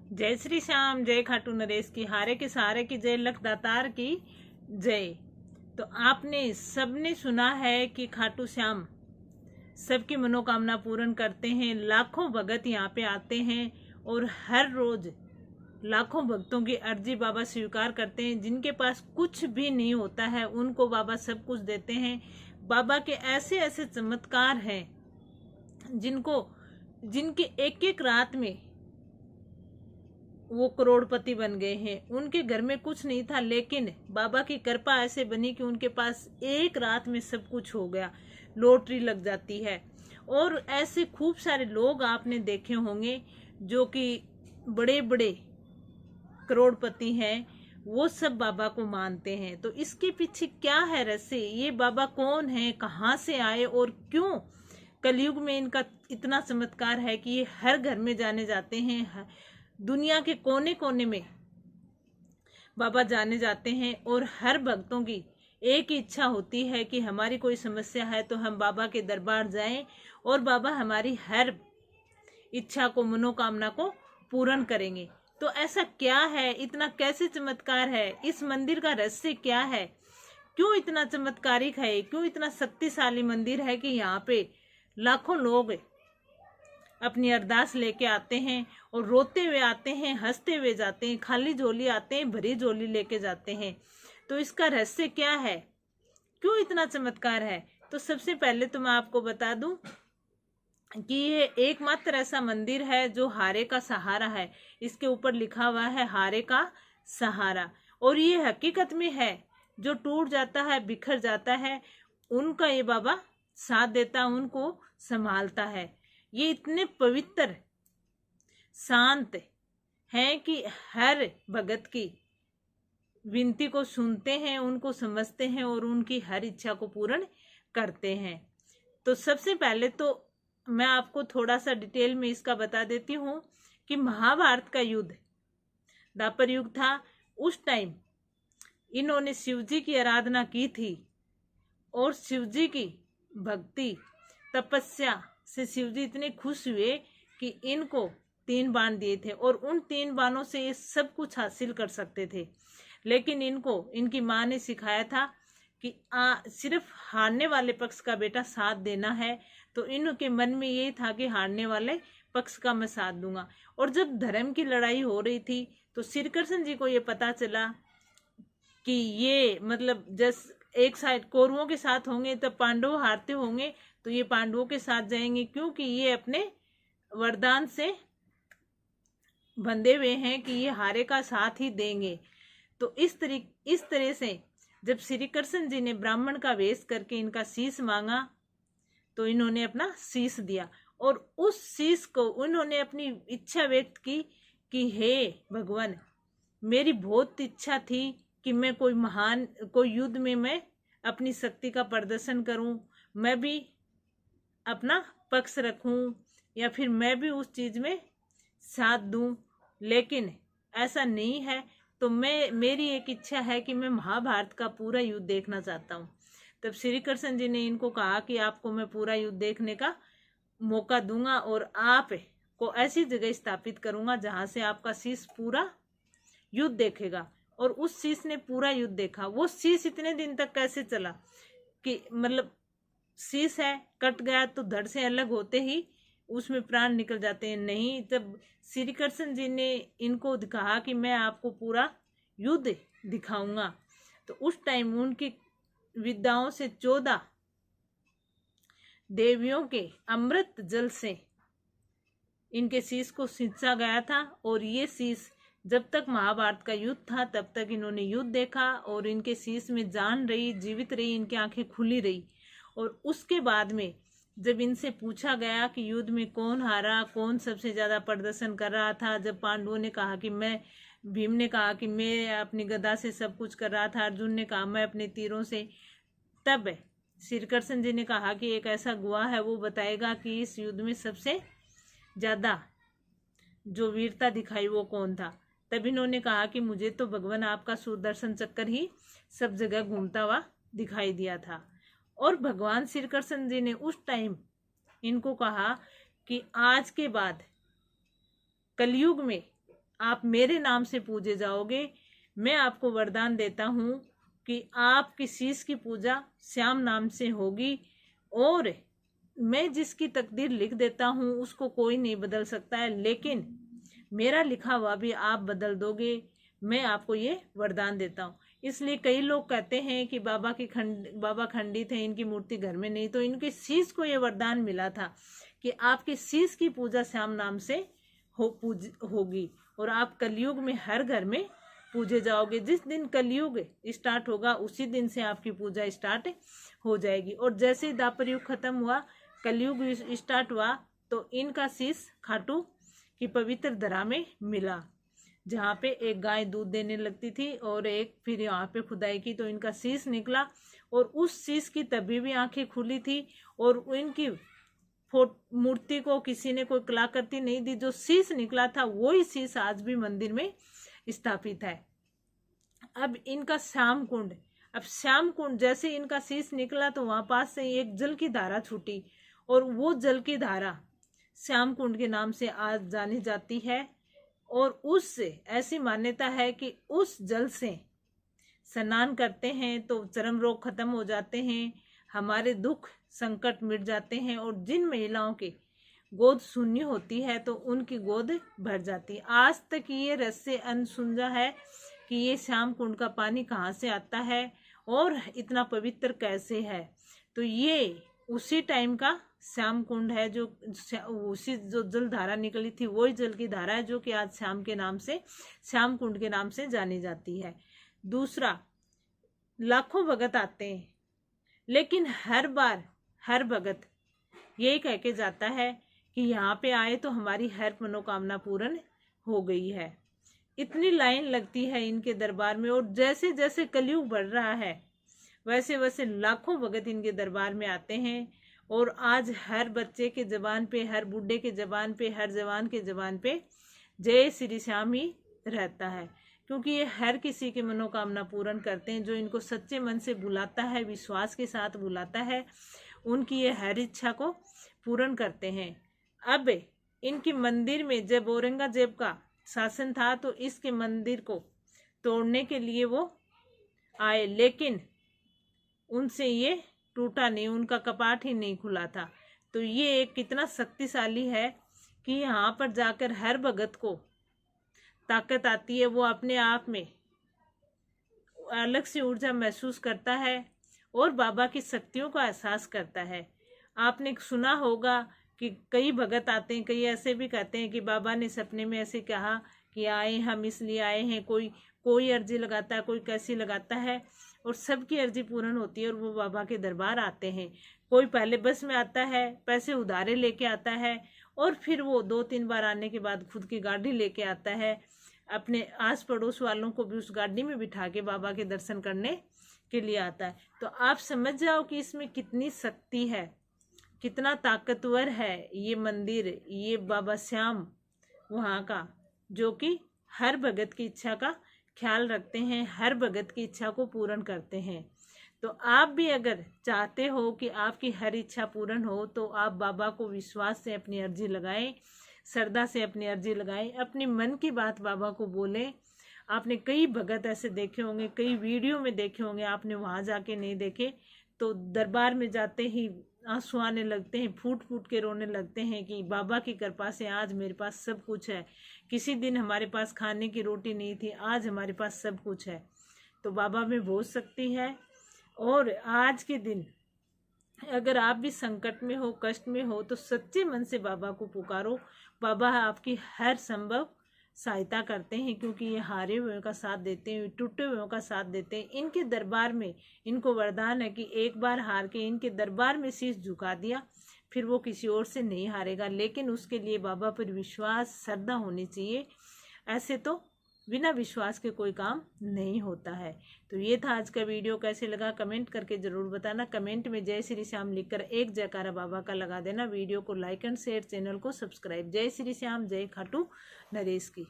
जय श्री श्याम, जय खाटू नरेश की, हारे के सहारे की जय, लख दातार की जय। तो आपने सबने सुना है कि खाटू श्याम सबकी मनोकामना पूर्ण करते हैं। लाखों भगत यहाँ पे आते हैं और हर रोज लाखों भक्तों की अर्जी बाबा स्वीकार करते हैं। जिनके पास कुछ भी नहीं होता है उनको बाबा सब कुछ देते हैं। बाबा के ऐसे ऐसे चमत्कार हैं जिनकी एक एक रात में वो करोड़पति बन गए हैं। उनके घर में कुछ नहीं था, लेकिन बाबा की कृपा ऐसे बनी कि उनके पास एक रात में सब कुछ हो गया, लॉटरी लग जाती है। और ऐसे खूब सारे लोग आपने देखे होंगे जो कि बड़े बड़े करोड़पति हैं, वो सब बाबा को मानते हैं। तो इसके पीछे क्या है रहस्य? ये बाबा कौन है, कहाँ से आए और क्यों कलयुग में इनका इतना चमत्कार है कि ये हर घर में जाने जाते हैं। दुनिया के कोने कोने में बाबा जाने जाते हैं और हर भक्तों की एक ही इच्छा होती है कि हमारी कोई समस्या है तो हम बाबा के दरबार जाएं और बाबा हमारी हर इच्छा को, मनोकामना को पूर्ण करेंगे। तो ऐसा क्या है, इतना कैसे चमत्कार है, इस मंदिर का रहस्य क्या है, क्यों इतना चमत्कारिक है, क्यों इतना शक्तिशाली मंदिर है कि यहाँ पे लाखों लोग अपनी अरदास लेके आते हैं और रोते हुए आते हैं, हंसते हुए जाते हैं, खाली झोली आते हैं, भरी झोली लेके जाते हैं। तो इसका रहस्य क्या है, क्यों इतना चमत्कार है? तो सबसे पहले तो मैं आपको बता दूं कि ये एकमात्र ऐसा मंदिर है जो हारे का सहारा है। इसके ऊपर लिखा हुआ है हारे का सहारा, और ये हकीकत में है। जो टूट जाता है, बिखर जाता है, उनका ये बाबा साथ देता, उनको संभालता है। ये इतने पवित्र, शांत हैं कि हर भगत की विनती को सुनते हैं, उनको समझते हैं और उनकी हर इच्छा को पूर्ण करते हैं। तो सबसे पहले तो मैं आपको थोड़ा सा डिटेल में इसका बता देती हूँ कि महाभारत का युद्ध द्वापर युग था। उस टाइम इन्होंने शिव जी की आराधना की थी और शिव जी की भक्ति तपस्या से शिव जी इतने खुश हुए कि इनको 3 बाण दिए थे और उन 3 बाणों से ये सब कुछ हासिल कर सकते थे। लेकिन इनको इनकी माँ ने सिखाया था कि सिर्फ हारने वाले पक्ष का बेटा साथ देना है। तो इनके मन में ये था कि हारने वाले पक्ष का मैं साथ दूंगा। और जब धर्म की लड़ाई हो रही थी तो श्री कृष्ण जी को ये पता चला कि ये मतलब जैसे एक साइड कौरवों के साथ होंगे तब पांडव हारते होंगे, तो ये पांडवों के साथ जाएंगे, क्योंकि ये अपने वरदान से बंधे हुए हैं कि ये हारे का साथ ही देंगे। तो इस तरह से जब श्री कृष्ण जी ने ब्राह्मण का वेश करके इनका शीश मांगा तो इन्होंने अपना शीश दिया, और उस शीश को उन्होंने अपनी इच्छा व्यक्त की कि हे भगवान, मेरी बहुत इच्छा थी कि मैं कोई युद्ध में मैं अपनी शक्ति का प्रदर्शन करूं, मैं भी अपना पक्ष रखूं या फिर मैं भी उस चीज में साथ दूं, लेकिन ऐसा नहीं है। तो मेरी एक इच्छा है कि मैं महाभारत का पूरा युद्ध देखना चाहता हूं। तब श्री कृष्ण जी ने इनको कहा कि आपको मैं पूरा युद्ध देखने का मौका दूंगा और आप को ऐसी जगह स्थापित करूंगा जहां से आपका शीश पूरा युद्ध देखेगा। और उस शीश ने पूरा युद्ध देखा। वो शीश इतने दिन तक कैसे चला कि मतलब शीश है, कट गया तो धड़ से अलग होते ही उसमें प्राण निकल जाते हैं, नहीं। तब श्री कृष्ण जी ने इनको कहा कि मैं आपको पूरा युद्ध दिखाऊंगा। तो उस टाइम उनकी विद्याओं से 14 देवियों के अमृत जल से इनके शीश को सिंचा गया था। और ये शीश जब तक महाभारत का युद्ध था तब तक इन्होंने युद्ध देखा और इनके शीश में जान रही, जीवित रही, इनकी आंखें खुली रही। और उसके बाद में जब इनसे पूछा गया कि युद्ध में कौन हारा, कौन सबसे ज्यादा प्रदर्शन कर रहा था, जब पांडवों ने कहा कि मैं, भीम ने कहा कि मैं अपनी गदा से सब कुछ कर रहा था, अर्जुन ने कहा मैं अपने तीरों से, तब श्री कृष्ण जी ने कहा कि एक ऐसा गवाह है वो बताएगा कि इस युद्ध में सबसे ज्यादा जो वीरता दिखाई वो कौन था। तब इन्होंने कहा कि मुझे तो भगवान आपका सुदर्शन चक्कर ही सब जगह घूमता हुआ दिखाई दिया था। और भगवान श्री कृष्ण जी ने उस टाइम इनको कहा कि आज के बाद कलयुग में आप मेरे नाम से पूजे जाओगे। मैं आपको वरदान देता हूँ कि आपकी शीश की पूजा श्याम नाम से होगी, और मैं जिसकी तकदीर लिख देता हूँ उसको कोई नहीं बदल सकता है, लेकिन मेरा लिखा हुआ भी आप बदल दोगे। मैं आपको ये वरदान देता हूँ। इसलिए कई लोग कहते हैं कि बाबा खंडित है, इनकी मूर्ति घर में नहीं, तो इनके शीश को ये वरदान मिला था कि आपके शीश की पूजा श्याम नाम से होगी, और आप कलयुग में हर घर में पूजे जाओगे। जिस दिन कलयुग स्टार्ट होगा उसी दिन से आपकी पूजा स्टार्ट हो जाएगी। और जैसे ही द्वापर युग खत्म हुआ, कलयुग स्टार्ट हुआ, तो इनका शीश खाटू की पवित्र धरा में मिला, जहाँ पे एक गाय दूध देने लगती थी और एक फिर यहाँ पे खुदाई की, तो इनका शीश निकला। और उस शीश की तभी भी आंखें खुली थी, और इनकी मूर्ति को किसी ने कोई कलाकृति नहीं दी। जो शीश निकला था वही शीश आज भी मंदिर में स्थापित है। अब इनका श्याम कुंड, अब श्याम कुंड जैसे इनका शीश निकला तो वहां पास से एक जल की धारा छूटी, और वो जल की धारा श्याम कुंड के नाम से आज जानी जाती है। और उससे ऐसी मान्यता है कि उस जल से स्नान करते हैं तो चर्म रोग खत्म हो जाते हैं, हमारे दुख संकट मिट जाते हैं, और जिन महिलाओं की गोद शून्य होती है तो उनकी गोद भर जाती है। आज तक ये रहस्य अनसुलझा है कि ये श्याम कुंड का पानी कहाँ से आता है और इतना पवित्र कैसे है। तो ये उसी टाइम का श्याम कुंड है, जो उसी जो जल धारा निकली थी वही जल की धारा है, जो कि आज श्याम कुंड के नाम से जानी जाती है। दूसरा, लाखों भगत आते हैं, लेकिन हर बार हर भगत यही कह के जाता है कि यहाँ पे आए तो हमारी हर मनोकामना पूर्ण हो गई है। इतनी लाइन लगती है इनके दरबार में, और जैसे जैसे कलयुग बढ़ रहा है वैसे वैसे लाखों भगत इनके दरबार में आते हैं। और आज हर बच्चे के जबान पे, हर बूढ़े के जबान पे, हर जवान के जबान पे जय श्री श्याम ही रहता है, क्योंकि ये हर किसी की मनोकामना पूर्ण करते हैं। जो इनको सच्चे मन से बुलाता है, विश्वास के साथ बुलाता है, उनकी ये हर इच्छा को पूर्ण करते हैं। अब इनकी मंदिर में जब औरंगजेब का शासन था तो इसके मंदिर को तोड़ने के लिए वो आए, लेकिन उनसे ये टूटा नहीं, उनका कपाट ही नहीं खुला था। तो ये एक कितना शक्तिशाली है कि यहाँ पर जाकर हर भगत को ताकत आती है, वो अपने आप में अलग सी ऊर्जा महसूस करता है और बाबा की शक्तियों का एहसास करता है। आपने सुना होगा कि कई भगत आते हैं, कई ऐसे भी कहते हैं कि बाबा ने सपने में ऐसे कहा कि आए हम इसलिए आए हैं। कोई अर्जी लगाता है, कोई कैसी लगाता है, और सबकी अर्जी पूर्ण होती है और वो बाबा के दरबार आते हैं। कोई पहले बस में आता है, पैसे उधारे लेके आता है, और फिर वो 2-3 बार आने के बाद खुद की गाड़ी लेके आता है, अपने आस पड़ोस वालों को भी उस गाड़ी में बिठा के बाबा के दर्शन करने के लिए आता है। तो आप समझ जाओ कि इसमें कितनी शक्ति है, कितना ताकतवर है ये मंदिर, ये बाबा श्याम वहाँ का, जो कि हर भगत की इच्छा का ख्याल रखते हैं, हर भगत की इच्छा को पूर्ण करते हैं। तो आप भी अगर चाहते हो कि आपकी हर इच्छा पूर्ण हो, तो आप बाबा को विश्वास से अपनी अर्जी लगाएं, श्रद्धा से अपनी अर्जी लगाएं, अपनी मन की बात बाबा को बोलें। आपने कई भगत ऐसे देखे होंगे, कई वीडियो में देखे होंगे, आपने वहाँ जाके नहीं देखे, तो दरबार में जाते ही आंसू आने लगते हैं, फूट फूट के रोने लगते हैं कि बाबा की कृपा से आज मेरे पास सब कुछ है। किसी दिन हमारे पास खाने की रोटी नहीं थी, आज हमारे पास सब कुछ है। तो बाबा में बहुत शक्ति है। और आज के दिन अगर आप भी संकट में हो, कष्ट में हो, तो सच्चे मन से बाबा को पुकारो। बाबा आपकी हर संभव सहायता करते हैं, क्योंकि ये हारे हुए का साथ देते हैं, टूटे हुए का साथ देते हैं। इनके दरबार में इनको वरदान है कि एक बार हार के इनके दरबार में शीश झुका दिया, फिर वो किसी और से नहीं हारेगा। लेकिन उसके लिए बाबा पर विश्वास, श्रद्धा होनी चाहिए। ऐसे तो बिना विश्वास के कोई काम नहीं होता है। तो ये था आज का वीडियो। कैसे लगा कमेंट करके ज़रूर बताना। कमेंट में जय श्री श्याम लिखकर एक जयकारा बाबा का लगा देना। वीडियो को लाइक एंड शेयर, चैनल को सब्सक्राइब। जय श्री श्याम, जय खाटू नरेश की।